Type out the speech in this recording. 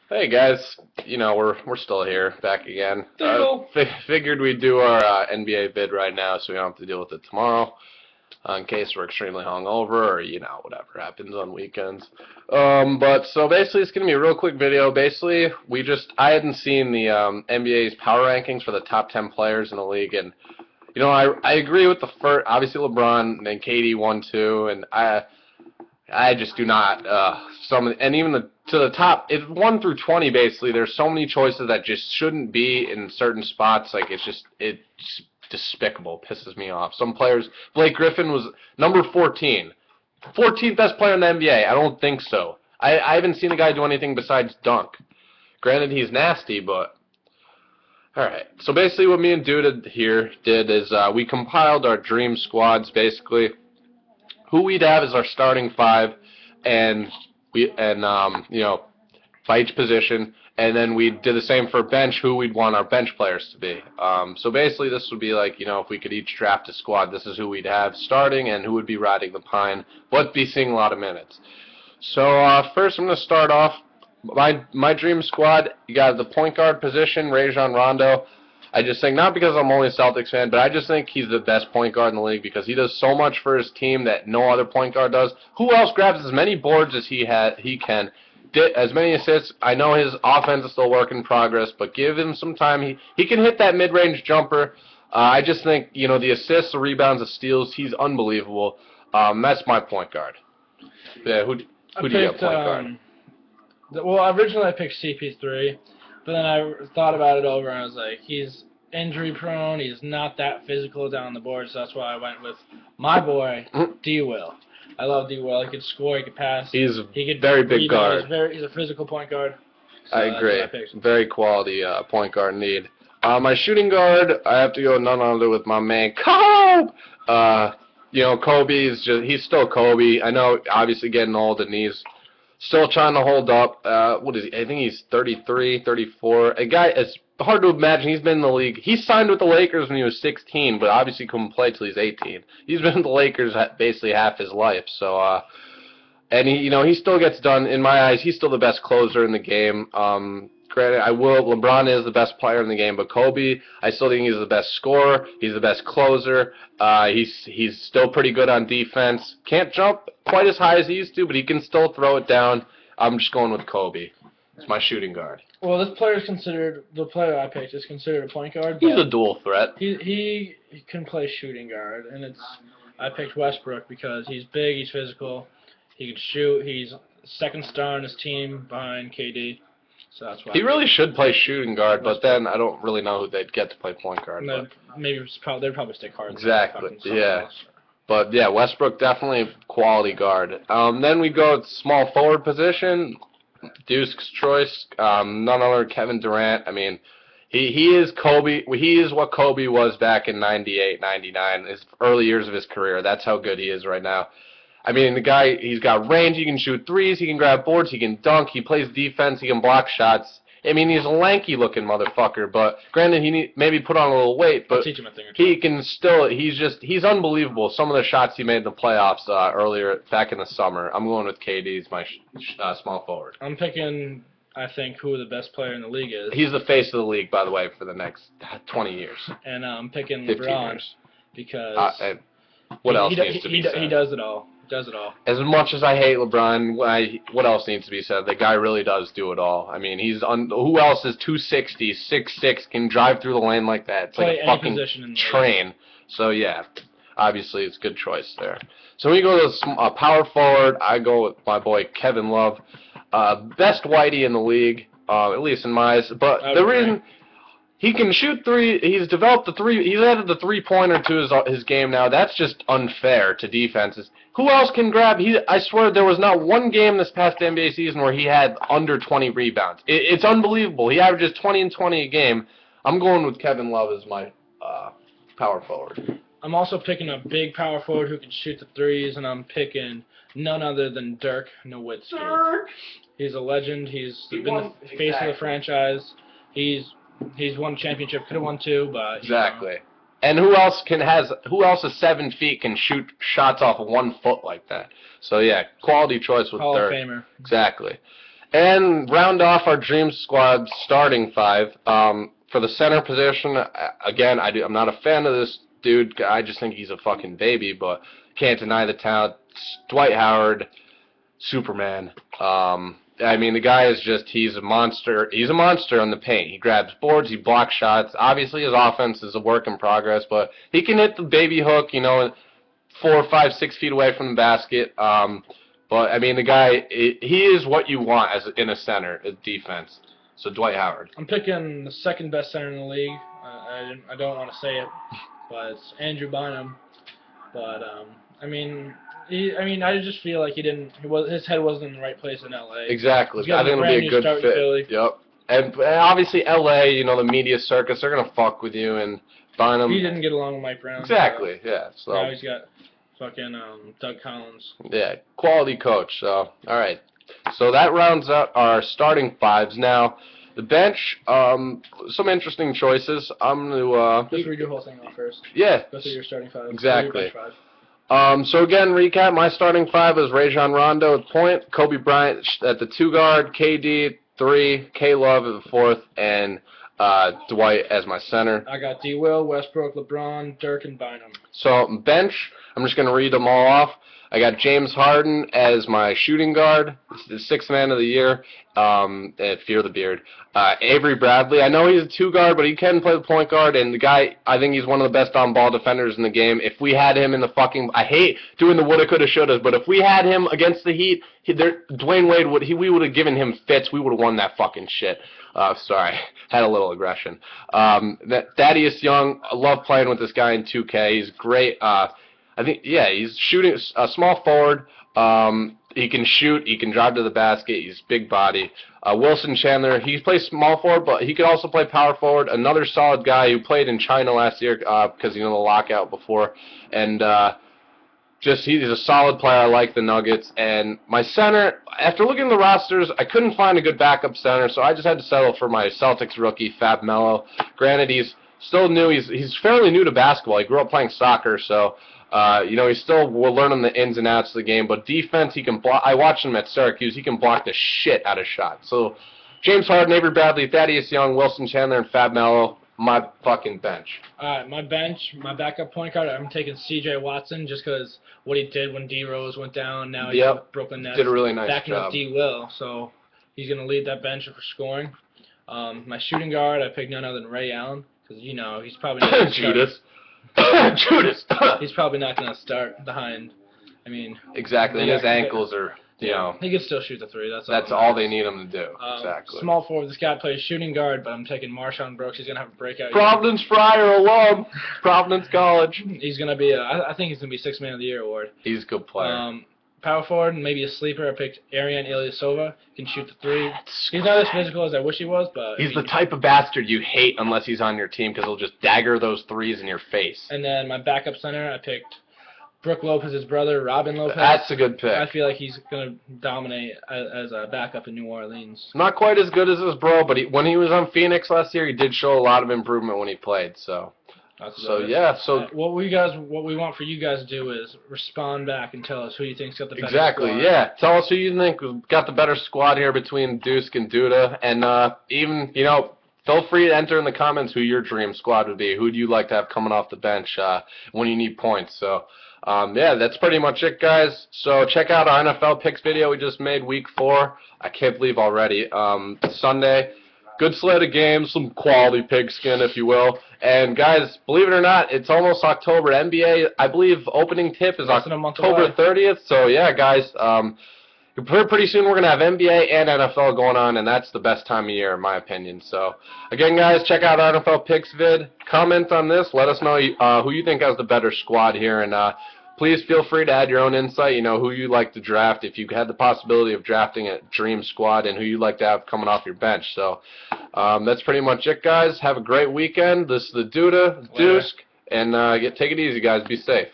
Hey guys, we're still here, back again. Still. Figured we'd do our NBA vid right now, so we don't have to deal with it tomorrow, in case we're extremely hungover or whatever happens on weekends. But so basically, it's gonna be a real quick video. Basically, I hadn't seen the NBA's power rankings for the top 10 players in the league, and I agree with the first, obviously LeBron and then KD 1, 2, and I just do not. And even to the top, it's 1 through 20 basically. There's so many choices that just shouldn't be in certain spots. Like it's despicable. Pisses me off. Some players. Blake Griffin was number 14, 14th best player in the NBA. I don't think so. I haven't seen the guy do anything besides dunk. Granted, he's nasty, but all right. So basically, what me and Duda here did is we compiled our dream squads basically who we'd have as our starting five, and by each position, and then we did the same for bench, who we'd want our bench players to be. So basically, this would be like if we could each draft a squad, this is who we'd have starting and who would be riding the pine, but be seeing a lot of minutes. So first, I'm going to start off my dream squad. You got the point guard position, Rajon Rondo. I just think, not because I'm only a Celtics fan, but I just think he's the best point guard in the league because he does so much for his team that no other point guard does. Who else grabs as many boards as he can, as many assists? I know his offense is still work in progress, but give him some time. He can hit that mid-range jumper. I just think, the assists, the rebounds, the steals, he's unbelievable. That's my point guard. Yeah, who do you got point guard? Well, originally I picked CP3, but then I thought about it over and I was like, he's injury prone, he's not that physical down the board, so that's why I went with my boy, D-Will. I love D-Will. He could score, he could pass. He's very big guard. He's a physical point guard. So I agree. Very quality point guard need. My shooting guard, I have to go none other with my man Kobe. Kobe he's still Kobe. I know, obviously getting old and he's still trying to hold up. What is he? I think he's 33, 34. A guy, it's hard to imagine. He's been in the league. He signed with the Lakers when he was 16, but obviously couldn't play till he's 18. He's been with the Lakers basically half his life. So, and he still gets done. In my eyes, he's still the best closer in the game. Granted, LeBron is the best player in the game, but Kobe, I still think he's the best scorer. He's the best closer. He's still pretty good on defense. Can't jump quite as high as he used to, but he can still throw it down. I'm just going with Kobe. It's my shooting guard. Well, the player I picked is considered a point guard. He's a dual threat. He can play shooting guard, and I picked Westbrook because he's big, he's physical, he can shoot, he's second star on his team behind KD. So that's why he really should play shooting guard, but then I don't really know who they'd get to play point guard. They'd probably stick hard. Exactly. Yeah. But yeah, Westbrook definitely quality guard. Then we go to small forward position. Dewsk's choice. None other Kevin Durant. I mean, he is Kobe. He is what Kobe was back in '98, '99. His early years of his career. That's how good he is right now. I mean, the guy, he's got range, he can shoot threes, he can grab boards, he can dunk, he plays defense, he can block shots. I mean, he's a lanky-looking motherfucker, but granted, he maybe put on a little weight, but teach him a thing or two. He can still, he's unbelievable. Some of the shots he made in the playoffs earlier, back in the summer. I'm going with KD as my small forward. I'm picking, I think, who the best player in the league is. He's the face of the league, by the way, for the next 20 years. And I'm picking LeBron years. Because what else needs to be said? He does it all. Does it all. As much as I hate LeBron, what else needs to be said? The guy really does do it all. I mean, who else is 260, 6'6", can drive through the lane like that? It's like a fucking train. So yeah, obviously it's a good choice there. So when you go to power forward, I go with my boy Kevin Love, best whitey in the league, at least in my eyes. But the reason he can shoot three. He's developed the three. He's added the three-pointer to his game now. That's just unfair to defenses. Who else can grab? I swear there was not one game this past NBA season where he had under 20 rebounds. It's unbelievable. He averages 20 and 20 a game. I'm going with Kevin Love as my power forward. I'm also picking a big power forward who can shoot the threes, and I'm picking none other than Dirk Nowitzki. Dirk. He's a legend. He's been the face of the franchise. He's won a championship. Could have won two, but exactly. And who else is 7 feet can shoot shots off of 1 foot like that? So yeah, quality choice with Hall Dirk. of Famer. Exactly. And round off our Dream Squad starting 5. For the center position, again, I'm not a fan of this dude. I just think he's a fucking baby, but can't deny the talent. Dwight Howard, Superman. I mean, the guy is he's a monster. He's a monster on the paint. He grabs boards, he blocks shots. Obviously, his offense is a work in progress, but he can hit the baby hook, 4, 5, 6 feet away from the basket. But, I mean, the guy, he is what you want in a center, a defense. So, Dwight Howard. I'm picking the second best center in the league. I don't want to say it, but it's Andrew Bynum. But, I just feel like his head wasn't in the right place in L.A. Exactly. I think it'll be a good fit. Yep. And obviously, L.A., the media circus, they're going to fuck with you. And Bynum. He didn't get along with Mike Brown. Exactly, yeah. So now he's got fucking Doug Collins. Yeah, quality coach. So, all right. So that rounds out our starting 5s. Now, the bench, some interesting choices. I'm going to... Just read your whole thing off first. Yeah. Go through your starting 5. Exactly. So again, recap, my starting 5 is Rajon Rondo at point, Kobe Bryant at the 2 guard, KD 3, K-Love at the 4th, and Dwight as my center. I got D. Will, Westbrook, LeBron, Dirk, and Bynum. So bench, I'm just going to read them all off. I got James Harden as my shooting guard, the 6th man of the year, at Fear the Beard. Avery Bradley, I know he's a 2 guard, but he can play the point guard, and the guy, I think he's one of the best on-ball defenders in the game. If we had him in the I hate doing the woulda, coulda, shouldas, but if we had him against the Heat, Dwayne Wade, we would have given him fits. We would have won that fucking shit. Sorry, had a little aggression. Thaddeus Young, I love playing with this guy in 2K. He's great. I think, yeah, he's shooting a small forward. He can shoot. He can drive to the basket. He's big body. Wilson Chandler, he plays small forward, but he could also play power forward. Another solid guy who played in China last year because the lockout before. And he's a solid player. I like the Nuggets. And my center, after looking at the rosters, I couldn't find a good backup center, so I just had to settle for my Celtics rookie, Fab Melo. Granted, he's still new. He's fairly new to basketball. He grew up playing soccer, so... he's still learning the ins and outs of the game, but defense, he can block. I watched him at Syracuse. He can block the shit out of shots. So, James Harden, Avery Bradley, Thaddeus Young, Wilson Chandler, and Fab Melo, my fucking bench. My bench, my backup point guard, I'm taking C.J. Watson just because what he did when D. Rose went down. Now he's with Brooklyn Nets. Did a really nice backing job. up D. Will, so he's going to lead that bench for scoring. My shooting guard, I picked none other than Ray Allen because, he's probably not going to Judas. Judas. He's probably not going to start behind. Exactly, and his ankles are, he can still shoot the 3. That's all they need him to do. Exactly. Small forward, this guy plays shooting guard, but I'm taking Marshawn Brooks. He's going to have a breakout. Providence Friar alum, Providence College. He's going to be, I think he's going to be 6th man of the year award. He's a good player. Power forward, maybe a sleeper. I picked Arian Ilyasova. He can shoot the 3. He's not as physical as I wish he was, but... He's the type of bastard you hate unless he's on your team because he'll just dagger those 3s in your face. And then my backup center, I picked Brooke Lopez's brother, Robin Lopez. That's a good pick. I feel like he's going to dominate as a backup in New Orleans. Not quite as good as his bro, but when he was on Phoenix last year, he did show a lot of improvement when he played, so... what we want for you guys to do is respond back and tell us who you think's got the better squad. Yeah. Tell us who you think got the better squad here between dewsk and Duda, and even feel free to enter in the comments who your dream squad would be. Who do you like to have coming off the bench when you need points? So that's pretty much it, guys. So check out our NFL picks video we just made week 4. I can't believe already. Sunday. Good slate of games, some quality pigskin, if you will. And, guys, believe it or not, it's almost October. NBA, I believe, opening tip is October 30th. So, yeah, guys, pretty soon we're going to have NBA and NFL going on, and that's the best time of year, in my opinion. So, again, guys, check out our NFL picks vid. Comment on this. Let us know who you think has the better squad here. And please feel free to add your own insight, who you like to draft, if you had the possibility of drafting a dream squad, and who you'd like to have coming off your bench. So that's pretty much it, guys. Have a great weekend. This is the Duda, dewsk, and take it easy, guys. Be safe.